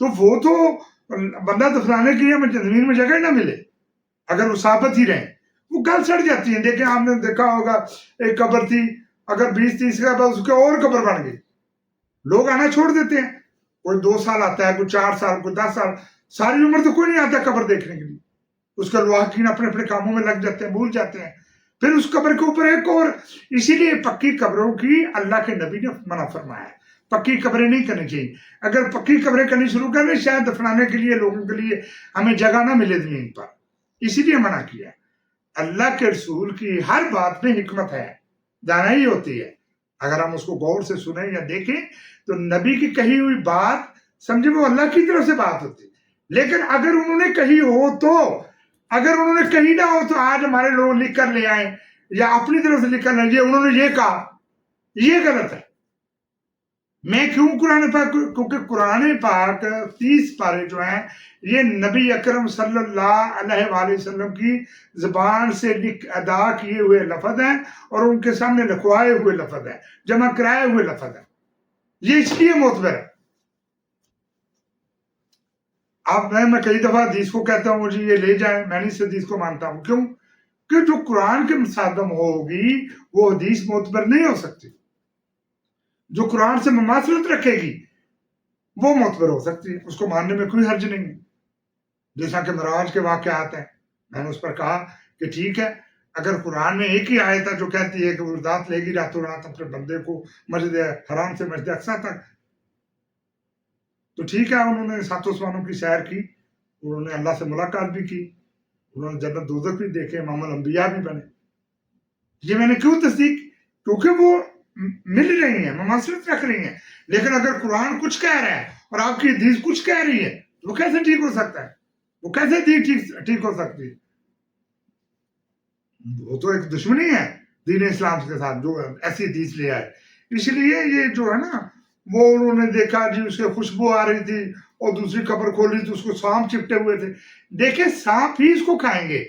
تو وہ تو بندہ دفنانے کے لیے ہمیں زمین میں جگہ نہ ملے اگر وہ ثابت ہی رہیں، وہ گل سڑ جاتی ہیں. دیکھیں آپ نے دیکھا ہوگا ایک قبر تھی، اگر 20-30 کے بعد اس کے اور قبر بن گئی، لوگ آنا چھوڑ دیتے ہیں. کوئی 2 سال آتا ہے، کوئی 4 سال، کوئی 10 سال، ساری عمر تو کوئی نہیں آتا قبر دیکھنے کے لیے. اس کے لواحقین اپنے اپنے کاموں میں لگ جاتے ہیں، بھول جاتے ہیں. پھر اس قبر کے اوپر ایک اور. اسی لیے پکی قبروں کی اللہ کے نبی نے منع فرمایا ہے، پکی قبریں نہیں کرنی چاہیے. اگر پکی قبریں کرنی شروع کر دیں شاید دفنانے کے لیے لوگوں کے لیے ہمیں جگہ نہ ملے زمین پر، اسی لیے منع کیا ہے. اللہ کے رسول کی ہر بات میں حکمت ہے، دانائی ہوتی ہے. اگر ہم اس کو غور سے سنیں یا دیکھیں تو نبی کی کہی ہوئی بات سمجھے وہ اللہ کی طرف سے بات ہوتی ہے. لیکن اگر انہوں نے کہی ہو تو، اگر انہوں نے کہی نہ ہو تو آج ہمارے لوگ لکھ کر لے آئیں یا اپنی طرف سے لکھ کر لے آئیں انہوں نے یہ کہا، یہ غلط ہے. میں کیوں قرآن پاک، کیونکہ قرآن پاک 30 پارے جو ہیں یہ نبی اکرم صلی اللہ علیہ وآلہ وسلم کی زبان سے ادا کیے ہوئے لفظ ہیں اور ان کے سامنے لکھوائے ہوئے لفظ ہیں، جمع کرائے ہوئے لفظ ہیں. یہ اس لیے معتبر ہے. اب میں کئی دفعہ حدیث کو کہتا ہوں مجھے یہ لے جائیں، میں نہیں اس حدیث کو مانتا ہوں. کیوں؟ کہ جو قرآن کے مصادم ہوگی وہ حدیث معتبر نہیں ہو سکتی. جو قرآن سے مماثلت رکھے گی وہ معتبر ہو سکتی ہے، اس کو ماننے میں کوئی حرج نہیں ہے. جیسا کہ معراج کے واقعات ہیں، میں نے اس پر کہا کہ ٹھیک ہے اگر قرآن میں ایک ہی آیت ہے جو کہتی ہے کہ وہ ذات لے گی راتوں رات اپنے بندے کو مسجد حرام سے مسجد اقصیٰ تک، تو ٹھیک ہے انہوں نے 7 آسمانوں کی سیر کی، انہوں نے اللہ سے ملاقات بھی کی، انہوں نے جنت دوزخ بھی دیکھے، امام الانبیاء بھی بنے. یہ میں نے کیوں تصدیق؟ کیونکہ وہ مل رہی ہیں، مماثلت رکھ رہی ہیں. لیکن اگر قرآن کچھ کہہ رہا ہے اور آپ کی حدیث کچھ کہہ رہی ہے تو وہ کیسے ٹھیک ہو سکتا ہے؟ وہ کیسے ٹھیک ہو سکتی ہے؟ وہ تو ایک دشمنی ہے دین اسلام کے ساتھ جو ایسی حدیث لے آئے. اس لیے یہ جو ہے نا وہ انہوں نے دیکھا جی اس کے خوشبو آ رہی تھی اور دوسری قبر کھولی تو اس کو سانپ چپٹے ہوئے تھے. دیکھیں سانپ ہی اس کو کھائیں گے،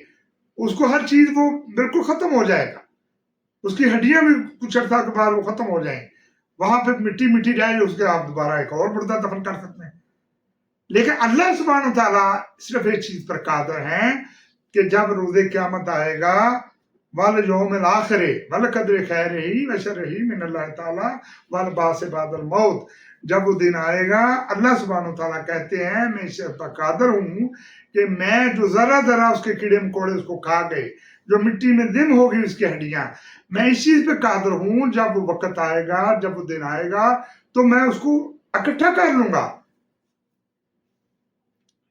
اس کو ہر چیز وہ بالکل ختم ہو جائے گا، اس کی ہڈیاں بھی کچھ عرصہ کے بعد وہ ختم ہو جائیں، وہاں پہ مٹی مٹی رہ جائے، اس کے آپ دوبارہ ایک اور مردہ دفن کر سکتے ہیں. لیکن اللہ سبحانہ و تعالیٰ صرف ایک چیز پر قادر ہیں کہ جب روز قیامت آئے گا والیوم الآخر والقدر خیرہ وشرہ من اللہ تعالیٰ والبعث بعد الموت، جب وہ دن آئے گا اللہ سبحانہ و تعالیٰ کہتے ہیں میں اس پر قادر ہوں کہ میں جو ذرہ ذرہ اس کے کیڑے مکوڑے اس کو کھا گئے، جو مٹی میں دم ہوگی اس کی ہڈیاں، میں اس چیز پہ قادر ہوں جب وہ وقت آئے گا، جب وہ دن آئے گا تو میں اس کو اکٹھا کر لوں گا.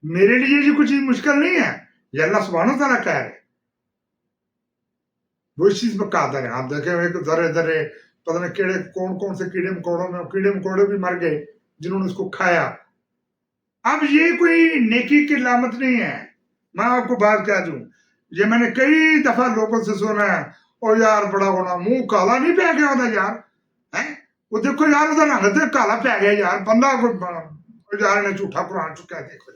میرے لیے یہ کوئی چیز مشکل نہیں ہے، یہ اللہ سبحانہ تعالیٰ کہہ رہے، وہ اس چیز پہ قادر ہے. آپ دیکھیں ایک ذرے ذرے پتہ نہیں کیڑے کون سے کیڑے مکوڑوں میں کیڑے مکوڑے بھی مر گئے جنہوں نے اس کو کھایا. اب یہ کوئی نیکی کی علامت نہیں ہے. میں آپ کو بات کہہ دوں، یہ میں نے کئی دفعہ لوگوں سے سنا ہے، اور یار بڑا ہونا منہ کالا نہیں پہ گیا ہوتا یار، وہ دیکھو یار ادھر رنگ کالا پہ گیا یار، بندہ یار نے جھوٹا قرآن چکا دیکھو،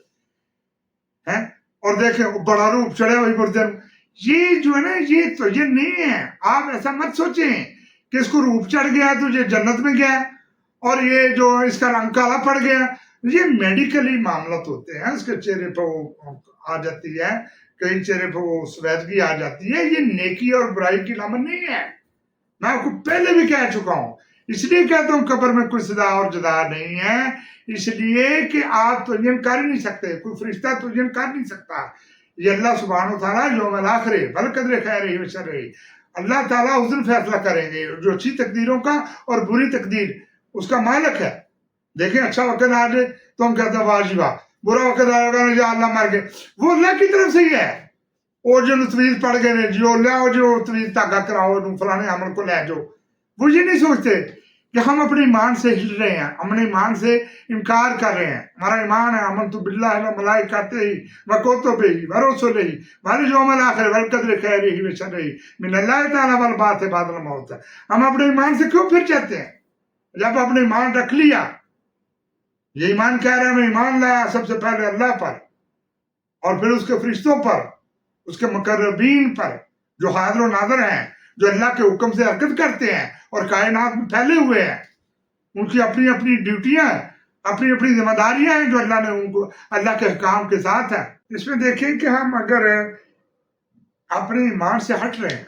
اور دیکھیں بڑا روپ چڑھے ہوئی مردے. یہ جو ہے نا یہ تو یہ نہیں ہے. آپ ایسا مت سوچیں کہ اس کو روپ چڑھ گیا تو یہ جنت میں گیا اور یہ جو اس کا رنگ کالا پڑ گیا. یہ میڈیکلی معاملات ہوتے ہیں، اس کے چہرے پہ وہ آ جاتی ہے، کئی چہرے پہ وہ سفیدگی آ جاتی ہے. یہ نیکی اور برائی کی علامت نہیں ہے. میں آپ کو پہلے بھی کہہ چکا ہوں، اس لیے کہتا ہوں قبر میں کوئی صدا اور جدا نہیں ہے، اس لیے کہ آپ تعین کر ہی نہیں سکتے، کوئی فرشتہ تعین کر نہیں سکتا. یہ اللہ سبحانہ وتعالیٰ یوم الآخر والقدر خیرہ وشرہ، اللہ تعالیٰ اس دن فیصلہ کریں گے جو اچھی تقدیروں کا اور بری تقدیر اس کا مالک ہے. دیکھیں اچھا وقت آ جائے تو ہم کہتے ہیں واہ جی واہ، برا وقت آئے گا یا اللہ مر گئے، وہ اللہ کی طرف سے ہی ہے. اور جو تویز پڑ گئے نے جو لیاؤ جو تویز دھاگا کراؤ فلانے عمل کو لے جاؤ، وہ یہ نہیں سوچتے کہ ہم اپنے ایمان سے ہل رہے ہیں، اپنے ایمان سے انکار کر رہے ہیں. ہمارا ایمان ہے آمنت باللہ وملائکتہ وکتبہ ورسلہ والیوم الآخر والقدر خیرہ وشرہ من اللہ تعالیٰ والبعث بعد الموت. ہم اپنے ایمان سے کیوں پھر جاتے ہیں؟ جب اپنے ایمان رکھ لیا، یہ ایمان کہہ رہا ہے میں ایمان لایا سب سے پہلے اللہ پر اور پھر اس کے فرشتوں پر، اس کے مقربین پر جو حاضر و ناظر ہیں، جو اللہ کے حکم سے حرکت کرتے ہیں اور کائنات میں پھیلے ہوئے ہیں، ان کی اپنی اپنی ڈیوٹیاں ہیں. اپنی اپنی ذمہ داریاں ہیں جو اللہ نے ان کو اللہ کے احکام کے ساتھ ہیں. اس میں دیکھیں کہ ہم اگر اپنے ایمان سے ہٹ رہے ہیں.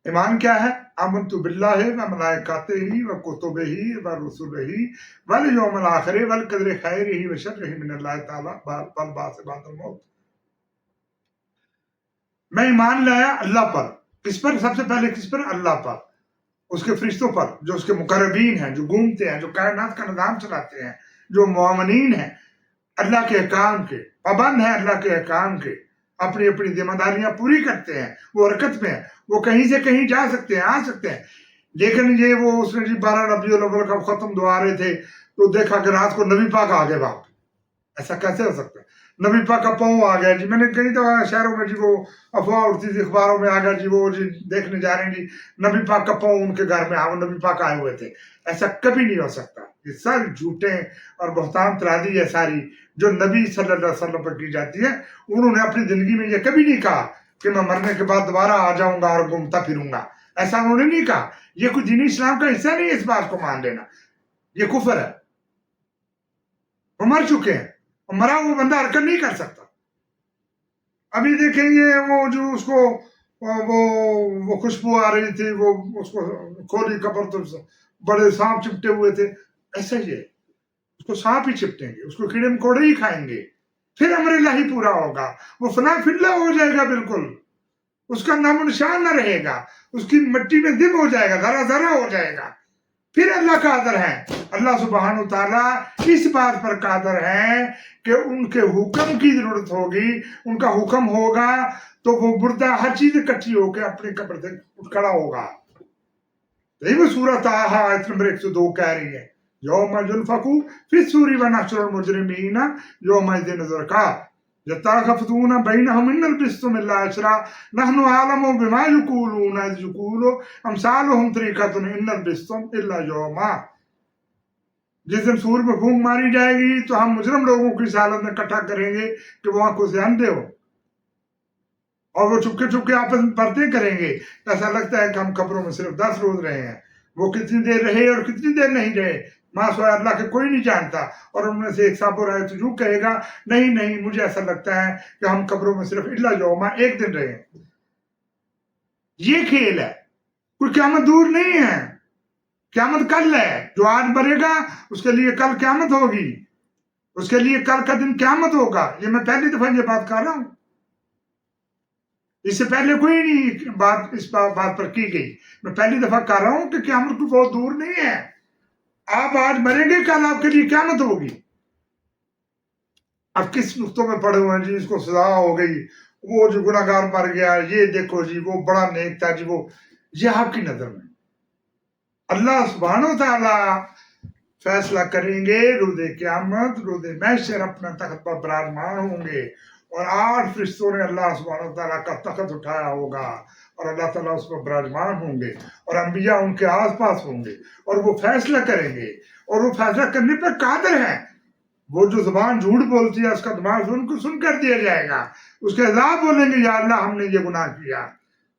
ایمان کیا ہے؟ آمنت باللہ و ملائکاتہ و کتبہ و رسلہ والیوم الآخر والقدر خیرہ و شرہ من اللہ تعالی والبعث بعد الموت. میں ایمان لایا اللہ پر. کس پر؟ سب سے پہلے کس پر؟ اللہ پر، اس کے فرشتوں پر جو اس کے مقربین ہیں، جو گھومتے ہیں، جو کائنات کا نظام چلاتے ہیں، جو مومنین ہیں، اللہ کے احکام کے پابند ہیں، اللہ کے احکام کے، اپنی اپنی ذمہ داریاں پوری کرتے ہیں، وہ حرکت میں ہیں، وہ کہیں سے کہیں جا سکتے ہیں، آ سکتے ہیں. لیکن یہ وہ اس نے 12 ربیع الاول کا ختم دعا رہے تھے تو دیکھا کہ رات کو نبی پاک آ گئے وہاں. ایسا کیسے ہو سکتا ہے؟ نبی پاک کا پاؤں آ گیا جی. میں نے کئی دفعہ شہروں میں جی وہ افواہ اڑتی تھی، اخباروں میں آ گیا جی وہ جی دیکھنے جا رہے ہیں جی نبی پاک کا پاؤں ان کے گھر میں وہ نبی پاک آئے ہوئے تھے. ایسا کبھی نہیں ہو سکتا. یہ سب جھوٹیں اور بہتان ترادی ہے ساری جو نبی صلی اللہ علیہ وسلم پر کی جاتی ہے. انہوں نے اپنی زندگی میں یہ کبھی نہیں کہا کہ میں مرنے کے بعد دوبارہ آ جاؤں گا اور گھومتا پھروں گا. ایسا انہوں نے نہیں کہا. یہ کوئی دینی اسلام کا حصہ نہیں ہے اس بات کو مان لینا. یہ کفر ہے. وہ مر چکے ہیں، مرا وہ بندہ حرکت نہیں کر سکتا. ابھی دیکھیں یہ وہ جو اس کو وہ خوشبو آ رہی تھی، وہ اس کو کھولی قبر تو بڑے سانپ چپٹے ہوئے تھے. ایسا ہی ہے، اس کو سانپ ہی چپٹیں گے، اس کو کیڑے مکوڑے ہی کھائیں گے، پھر امر الہی پورا ہوگا. وہ فنا فلا ہو جائے گا، بالکل اس کا نام و نشان نہ رہے گا، اس کی مٹی میں دب ہو جائے گا، ذرا ذرا ہو جائے گا. پھر اللہ قادر ہے، اللہ سبحانہ وتعالیٰ اس بات پر قادر ہے کہ ان کے حکم کی ضرورت ہوگی، ان کا حکم ہوگا تو وہ مردہ ہر چیز اکٹھی ہو کے اپنی قبر سے اٹھ کھڑا ہوگا. یہی وہ سورۃ طٰہٰ آیت نمبر 102 کہہ رہی ہے یوم ينفخ فی الصور ونحشر المجرمین یومئذ زرقا یتخافتون بینہم ان لبثتم الا عشرا نحن اعلم بما یقولون اذ یقول امثالهم طریقۃ ان لبثتم الا یوما. جس دن سور میں پھونک ماری جائے گی تو ہم مجرم لوگوں کی حالت میں اکٹھا کریں گے کہ وہ آنکھوں سے اندھے ہو اور وہ چپکے چپکے آپس میں باتیں کریں گے. ایسا لگتا ہے کہ ہم قبروں میں صرف 10 روز رہے ہیں. وہ کتنی دیر رہے اور کتنی دیر نہیں رہے ماں سوائے اللہ کے کوئی نہیں جانتا. اور ان میں سے ایک صاحب رہے تو یوں کہے گا نہیں مجھے ایسا لگتا ہے کہ ہم قبروں میں صرف الا یوما ایک دن رہے ہیں. یہ کھیل ہے، کوئی قیامت دور نہیں ہے. قیامت کل ہے. جو آج مرے گا اس کے لیے کل قیامت ہوگی، اس کے لیے کل کا دن قیامت ہوگا. یہ میں پہلی دفعہ یہ بات کر رہا ہوں، اس سے پہلے کوئی نہیں بات اس بات پر کی گئی. میں پہلی دفعہ کر رہا ہوں کہ قیامت کو بہت دور نہیں ہے. آپ آج مریں گے، کل آپ کے لیے قیامت ہوگی. اب کس نقطوں میں پڑے ہوئے ہیں جی اس کو سزا ہو گئی، وہ جو گناہ گار مر گیا، یہ دیکھو جی وہ بڑا نیک تھا جی وہ. یہ آپ کی نظر میں اللہ سبحانہ وتعالیٰ فیصلہ کریں گے. روز قیامت، روز محشر اپنا تخت پر براجمان ہوں گے اور 8 فرشتوں نے اللہ سبحانہ وتعالیٰ کا تخت اٹھایا ہوگا اور اللہ تعالیٰ اس پر براجمان ہوں گے اور انبیاء ان کے آس پاس ہوں گے اور وہ فیصلہ کریں گے. اور وہ فیصلہ کرنے پر قادر ہیں. وہ جو زبان جھوٹ بولتی ہے اس کا دماغ ان کو سن کر دیا جائے گا. اس کے عذاب بولیں گے یا اللہ ہم نے یہ گناہ کیا.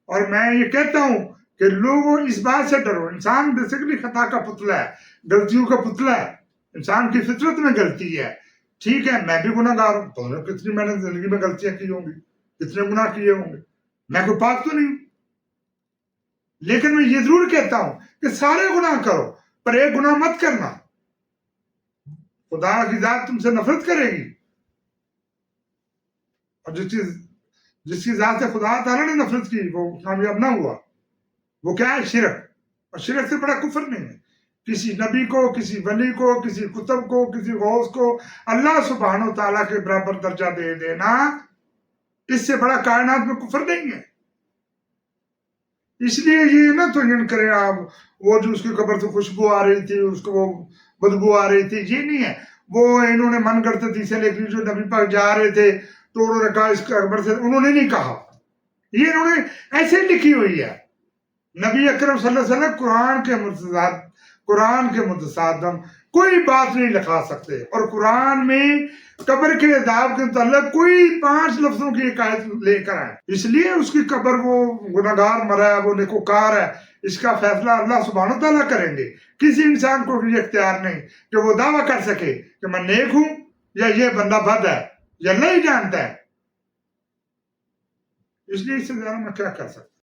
اور میں یہ کہتا ہوں کہ لوگوں اس بات سے ڈرو. انسان بیسیکلی خطا کا پتلا ہے، غلطیوں کا پتلا ہے. انسان کی فطرت میں غلطی ہے. ٹھیک ہے میں بھی گناہ گار ہوں، پتہ نہیں کتنی میں نے زندگی میں غلطیاں کی ہوں گی، کتنے گناہ کیے ہوں گے. میں کوئی پاک تو نہیں ہوں، لیکن میں یہ ضرور کہتا ہوں کہ سارے گناہ کرو پر ایک گناہ مت کرنا. خدا کی ذات تم سے نفرت کرے گی. اور جس کی ذات سے خدا تعالیٰ نے نفرت کی وہ کامیاب نہ ہوا. وہ کیا ہے؟ شرک. اور شرک سے بڑا کفر نہیں ہے. کسی نبی کو، کسی ولی کو، کسی کتب کو، کسی غوث کو اللہ سبحانہ وتعالیٰ کے برابر درجہ دے دینا، اس سے بڑا کائنات میں کفر نہیں ہے. اس لیے یہ نہ توہین کریں آپ. وہ جو اس کی قبر سے خوشبو آ رہی تھی، اس کو وہ بدبو آ رہی تھی، یہ نہیں ہے. وہ انہوں نے من کرتے تھے اسے لیکن جو نبی پاک جا رہے تھے تو انہوں نے کہا اس قبر سے، انہوں نے نہیں کہا. یہ انہوں نے ایسے لکھی ہوئی ہے. نبی اکرم صلی اللہ علیہ وسلم قرآن کے متصادم کوئی بات نہیں لکھا سکتے. اور قرآن میں قبر کے عذاب کے متعلق کوئی 5 لفظوں کی ایک آیت لے کر آئے. اس لیے اس کی قبر وہ گناہگار مرا ہے، وہ نیکوکار ہے، اس کا فیصلہ اللہ سبحانہ و تعالیٰ کریں گے. کسی انسان کو یہ اختیار نہیں کہ وہ دعویٰ کر سکے کہ میں نیک ہوں یا یہ بندہ بد ہے. یہ اللہ ہی جانتا ہے. اس لیے اس سے زیادہ میں کیا کر سکتا.